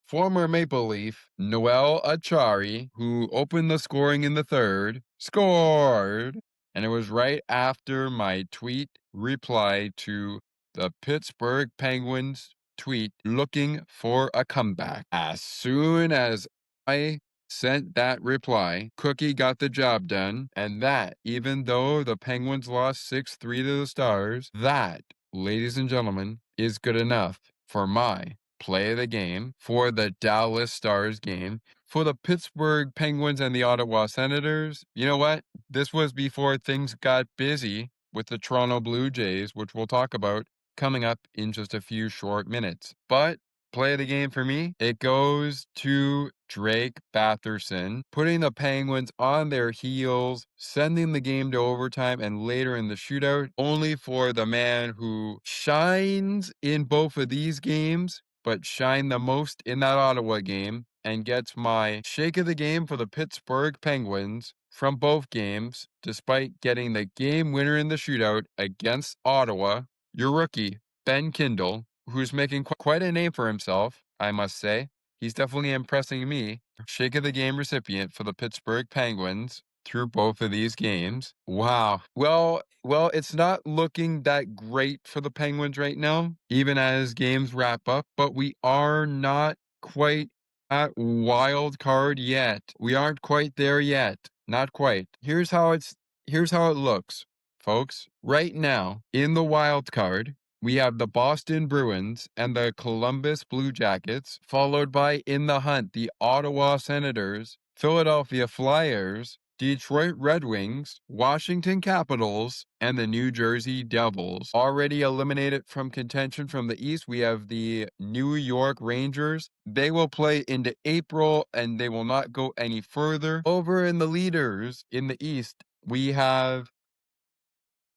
former Maple Leaf, Noel Achari, who opened the scoring in the third, scored. And it was right after my tweet reply to the Pittsburgh Penguins tweet looking for a comeback. As soon as I sent that reply, Cookie got the job done, and that, even though the Penguins lost 6-3 to the Stars, that, ladies and gentlemen, is good enough for my play of the game, for the Dallas Stars game, for the Pittsburgh Penguins and the Ottawa Senators. You know what? This was before things got busy with the Toronto Blue Jays, which we'll talk about coming up in just a few short minutes. But play of the game for me, it goes to Drake Batherson, putting the Penguins on their heels, sending the game to overtime and later in the shootout, only for the man who shines in both of these games, but shined the most in that Ottawa game, and gets my shake of the game for the Pittsburgh Penguins from both games, despite getting the game winner in the shootout against Ottawa, your rookie, Ben Kindle, who's making quite a name for himself, I must say. He's definitely impressing me. Shake of the game recipient for the Pittsburgh Penguins through both of these games. Wow. Well, it's not looking that great for the Penguins right now, even as games wrap up, but we are not quite at wild card yet. We aren't quite there yet. Not quite. Here's how it looks, folks. Right now, in the wild card, we have the Boston Bruins and the Columbus Blue Jackets, followed by in the hunt, the Ottawa Senators, Philadelphia Flyers, Detroit Red Wings, Washington Capitals, and the New Jersey Devils. Already eliminated from contention from the East, we have the New York Rangers. They will play into April, and they will not go any further. Over in the leaders in the East, we have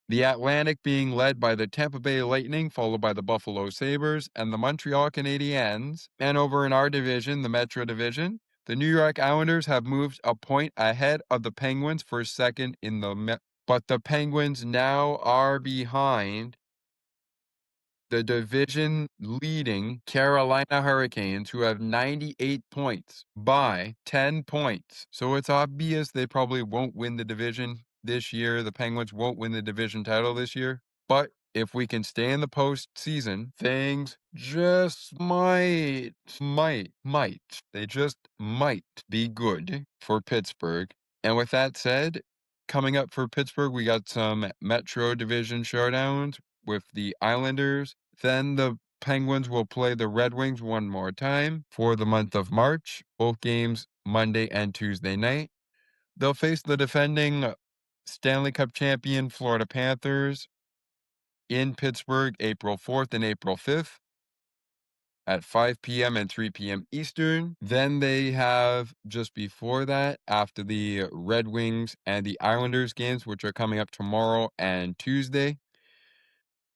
the Atlantic being led by the Tampa Bay Lightning, followed by the Buffalo Sabres and the Montreal Canadiens. And over in our division, the Metro Division, the New York Islanders have moved a point ahead of the Penguins for second in the but the Penguins now are behind the division leading Carolina Hurricanes, who have 98 points by 10 points. So it's obvious they probably won't win the division this year. The Penguins won't win the division title this year. But if we can stay in the postseason, things just might, they just might be good for Pittsburgh. And with that said, coming up for Pittsburgh, we got some Metro Division showdowns with the Islanders. Then the Penguins will play the Red Wings one more time for the month of March. Both games Monday and Tuesday night. They'll face the defending Stanley Cup champion Florida Panthers in Pittsburgh April 4th and April 5th at 5 p.m. and 3 p.m. Eastern. Then they have just before that, after the Red Wings and the Islanders games, which are coming up tomorrow and Tuesday,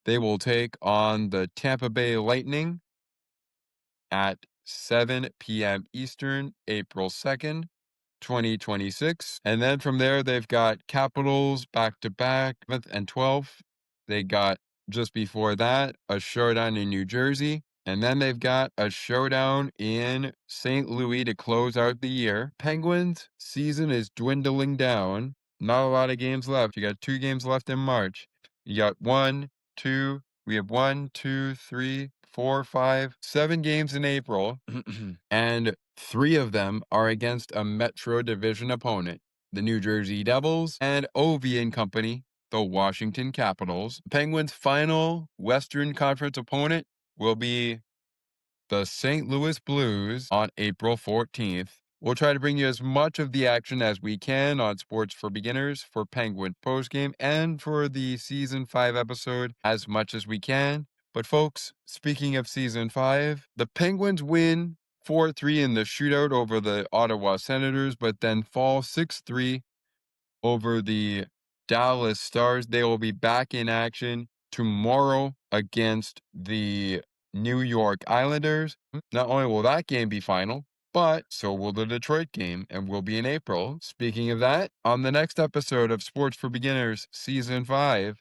they will take on the Tampa Bay Lightning at 7 p.m. Eastern, April 2nd, 2026. And then from there, they've got Capitals back-to-back, 7th and 12th. They got, just before that, a showdown in New Jersey. And then they've got a showdown in St. Louis to close out the year. Penguins' season is dwindling down. Not a lot of games left. You got 2 games left in March. You got 1, 2, we have 1, 2, 3, 4, 5, 7 games in April. And 3 of them are against a Metro Division opponent, the New Jersey Devils and Ovi and Company, the Washington Capitals. Penguins' final Western Conference opponent will be the St. Louis Blues on April 14th. We'll try to bring you as much of the action as we can on Sports for Beginners for Penguin postgame and for the Season 5 episode as much as we can. But folks, speaking of Season 5, the Penguins win 4-3 in the shootout over the Ottawa Senators, but then fall 6-3 over the Dallas Stars. They will be back in action tomorrow against the New York Islanders. Not only will that game be final, but so will the Detroit game, and will be in April. Speaking of that, on the next episode of Sports for Beginners Season 5,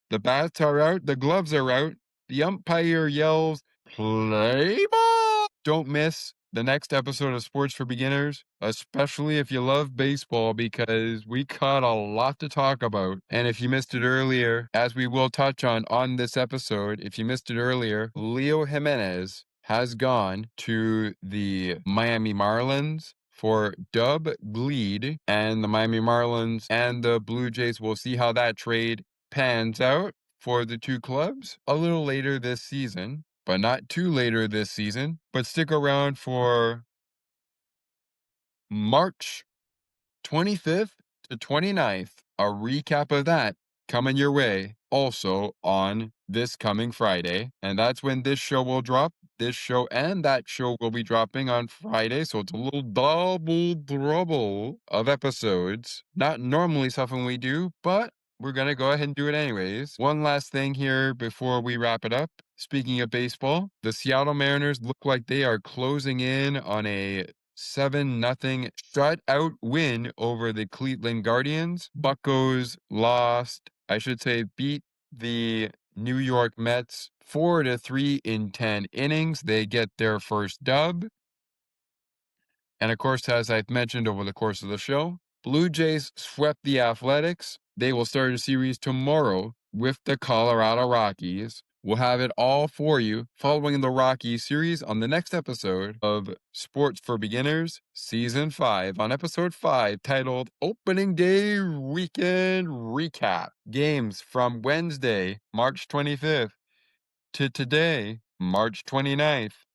the bats are out, the gloves are out, the umpire yells, "Play ball!" Don't miss the next episode of Sports for Beginners, especially if you love baseball, because we got a lot to talk about. And if you missed it earlier, as we will touch on this episode, if you missed it earlier, Leo Jimenez has gone to the Miami Marlins for Dub Gleed, and the Miami Marlins and the Blue Jays will see how that trade pans out for the 2 clubs a little later this season. But not too later this season. But stick around for March 25th to 29th, a recap of that coming your way also on this coming Friday. And that's when this show will drop. This show and that show will be dropping on Friday. So it's a little double of episodes. Not normally something we do, but we're going to go ahead and do it anyways. One last thing here before we wrap it up. Speaking of baseball, the Seattle Mariners look like they are closing in on a 7-0 shutout win over the Cleveland Guardians. Buccos beat the New York Mets 4-3 in 10 innings. They get their first dub. And of course, as I've mentioned over the course of the show, Blue Jays swept the Athletics. They will start a series tomorrow with the Colorado Rockies. We'll have it all for you following the Rockies series on the next episode of Sports for Beginners Season 5, on Episode 5, titled Opening Day Weekend Recap. Games from Wednesday, March 25th. to today, March 29th,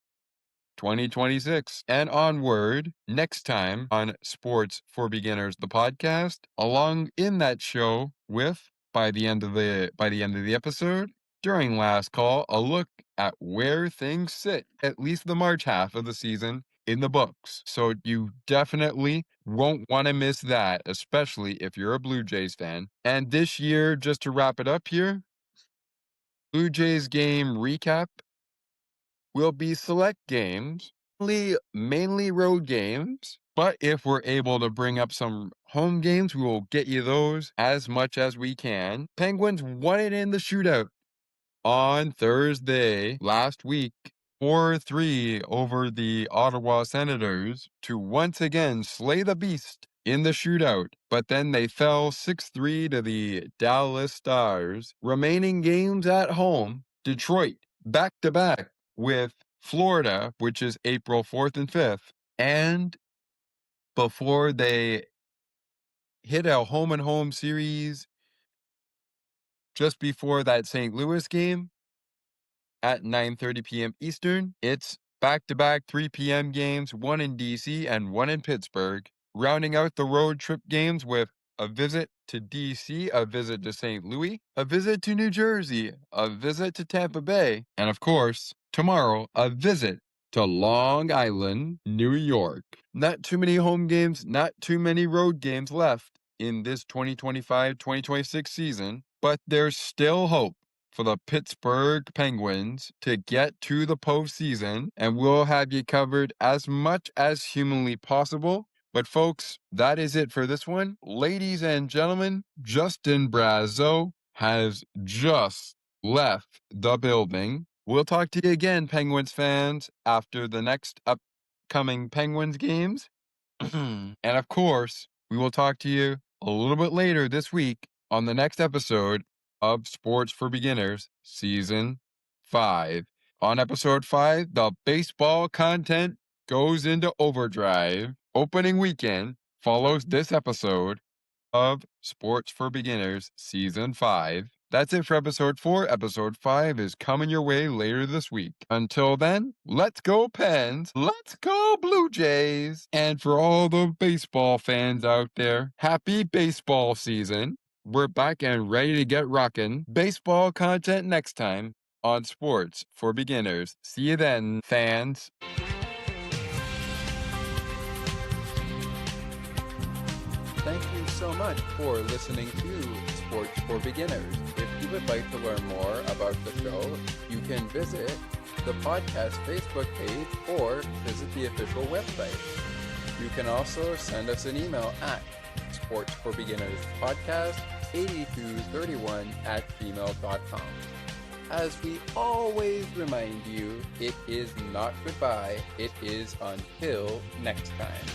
2026, and onward next time on Sports for Beginners, the podcast, along in that show with, by the end of the episode, during last call, a look at where things sit, at least the March half of the season, in the books. So you definitely won't want to miss that, especially if you're a Blue Jays fan. And this year, just to wrap it up here, Blue Jays game recap will be select games, mainly road games. But if we're able to bring up some home games, we will get you those as much as we can. Penguins won it in the shootout on Thursday last week, 4-3 over the Ottawa Senators to once again slay the beast in the shootout. But then they fell 6-3 to the Dallas Stars. Remaining games at home, Detroit back-to-back with Florida, which is April 4th and 5th. And before they hit a home-and-home series just before that St. Louis game, at 9:30 p.m. Eastern, it's back-to-back 3 p.m. games, one in D.C. and one in Pittsburgh, rounding out the road trip games with a visit to D.C., a visit to St. Louis, a visit to New Jersey, a visit to Tampa Bay, and of course, tomorrow, a visit to Long Island, New York. Not too many home games, not too many road games left in this 2025-2026 season, but there's still hope for the Pittsburgh Penguins to get to the postseason, and we'll have you covered as much as humanly possible. But folks, that is it for this one. Ladies and gentlemen, Justin Brazeau has just left the building. We'll talk to you again, Penguins fans, after the next upcoming Penguins games. And of course, we will talk to you a little bit later this week on the next episode of Sports for Beginners, Season 5. On Episode 5, the baseball content goes into overdrive. Opening weekend follows this episode of Sports for Beginners, Season 5. That's it for Episode 4. Episode 5 is coming your way later this week. Until then, let's go Pens, let's go Blue Jays, and for all the baseball fans out there, happy baseball season. We're back and ready to get rockin'. Baseball content next time on Sports for Beginners. See you then, fans. Thank you so much for listening to Sports for Beginners. If you would like to learn more about the show, you can visit the podcast Facebook page or visit the official website. You can also send us an email at sportsforbeginnerspodcast8231@gmail.com. As we always remind you, it is not goodbye, it is until next time.